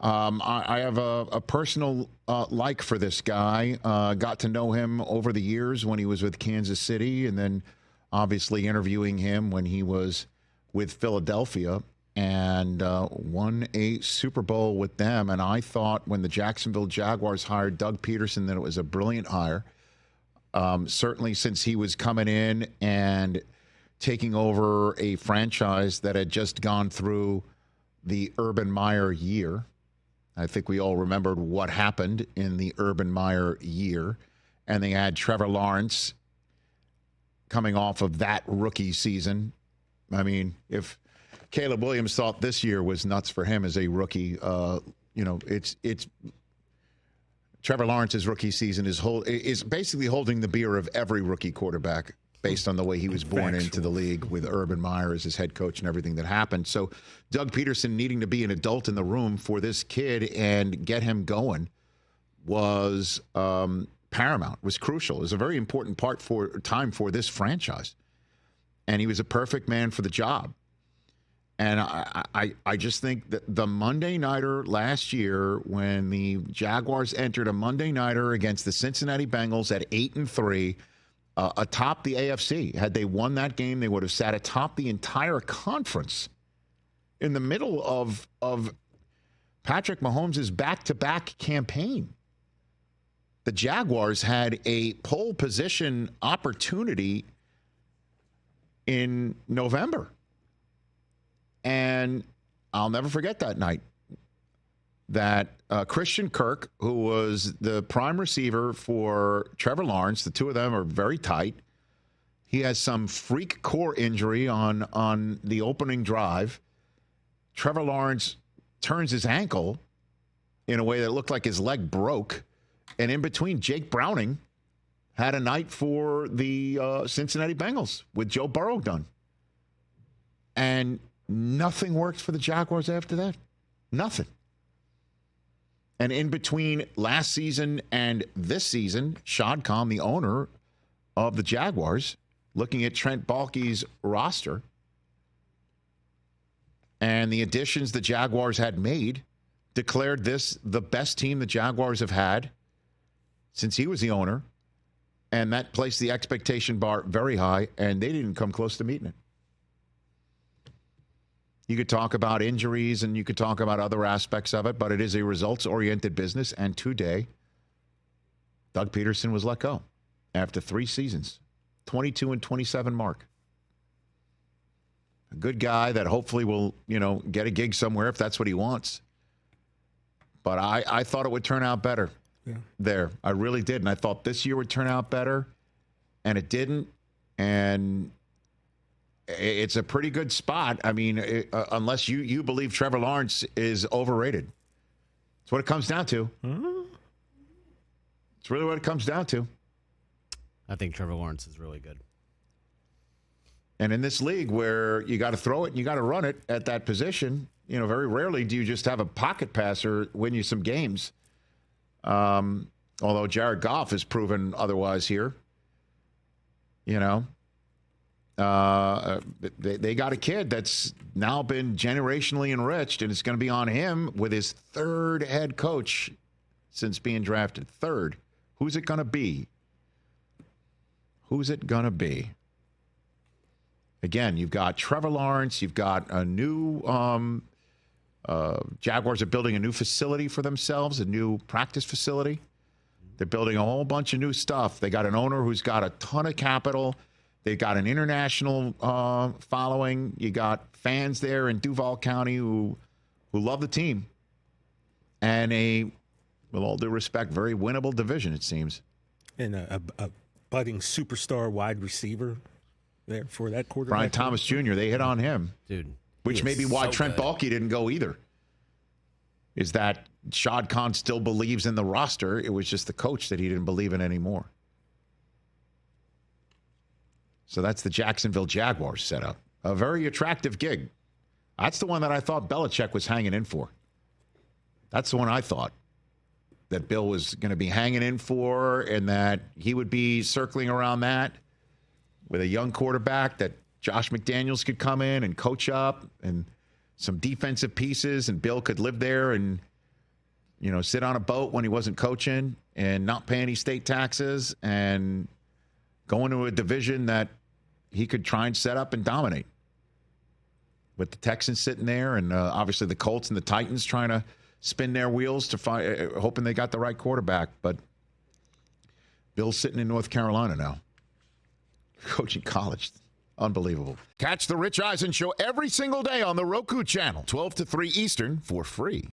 I have a personal like for this guy. Got to know him over the years when he was with Kansas City, and then obviously interviewing him when he was with Philadelphia, and won a Super Bowl with them. And I thought when the Jacksonville Jaguars hired Doug Pederson that it was a brilliant hire. Certainly since he was coming in and taking over a franchise that had just gone through the Urban Meyer year. I think we all remembered what happened in the Urban Meyer year. And they had Trevor Lawrence coming off of that rookie season. I mean, if Caleb Williams thought this year was nuts for him as a rookie, it's Trevor Lawrence's rookie season is basically holding the beer of every rookie quarterback based on the way he was born into the league with Urban Meyer as his head coach and everything that happened. So Doug Pederson needing to be an adult in the room for this kid and get him going was paramount, was crucial. It was a very important time for this franchise. And he was a perfect man for the job. And I just think that the Monday Nighter last year, when the Jaguars entered a Monday Nighter against the Cincinnati Bengals at 8-3, atop the AFC. Had they won that game, they would have sat atop the entire conference in the middle of Patrick Mahomes' back-to-back campaign. The Jaguars had a pole position opportunity in November. And I'll never forget that night that Christian Kirk, who was the prime receiver for Trevor Lawrence, the two of them are very tight. He has some freak core injury on the opening drive. Trevor Lawrence turns his ankle in a way that looked like his leg broke. And in between, Jake Browning had a night for the Cincinnati Bengals with Joe Burrow done. And nothing worked for the Jaguars after that. Nothing. And in between last season and this season, Shad Khan, the owner of the Jaguars, looking at Trent Baalke's roster and the additions the Jaguars had made, declared this the best team the Jaguars have had since he was the owner. And that placed the expectation bar very high, and they didn't come close to meeting it. You could talk about injuries and you could talk about other aspects of it, but it is a results-oriented business. And today, Doug Pederson was let go after 3 seasons, 22-27 mark. A good guy that hopefully will, get a gig somewhere if that's what he wants. But I thought it would turn out better there. I really did. And I thought this year would turn out better, and it didn't. And it's a pretty good spot. I mean, unless you believe Trevor Lawrence is overrated. That's what it comes down to. Mm-hmm. It's really what it comes down to. I think Trevor Lawrence is really good. And in this league where you got to throw it and you got to run it at that position, very rarely do you just have a pocket passer win you some games. Although Jared Goff has proven otherwise here. They got a kid that's now been generationally enriched, and it's going to be on him with his 3rd head coach since being drafted. 3rd. Who's it going to be? Who's it going to be? Again, you've got Trevor Lawrence. You've got a new Jaguars are building a new facility for themselves, a new practice facility. They're building a whole bunch of new stuff. They got an owner who's got a ton of capital. They got an international following. You got fans there in Duval County who love the team. And with all due respect, very winnable division, it seems. And a budding superstar wide receiver there for that quarterback. Brian Thomas Jr., they hit on him. Dude. Which may be why Trent Baalke didn't go either. Is that Shad Khan still believes in the roster. It was just the coach that he didn't believe in anymore. So that's the Jacksonville Jaguars setup. A very attractive gig. That's the one that I thought Belichick was hanging in for. That's the one I thought that Bill was going to be hanging in for, and that he would be circling around that with a young quarterback that Josh McDaniels could come in and coach up, and some defensive pieces, and Bill could live there and sit on a boat when he wasn't coaching and not pay any state taxes and go into a division that he could try and set up and dominate. With the Texans sitting there and obviously the Colts and the Titans trying to spin their wheels to find, hoping they got the right quarterback. But Bill's sitting in North Carolina now, coaching college. Unbelievable. Catch the Rich Eisen Show every single day on the Roku channel, 12 to 3 Eastern, for free.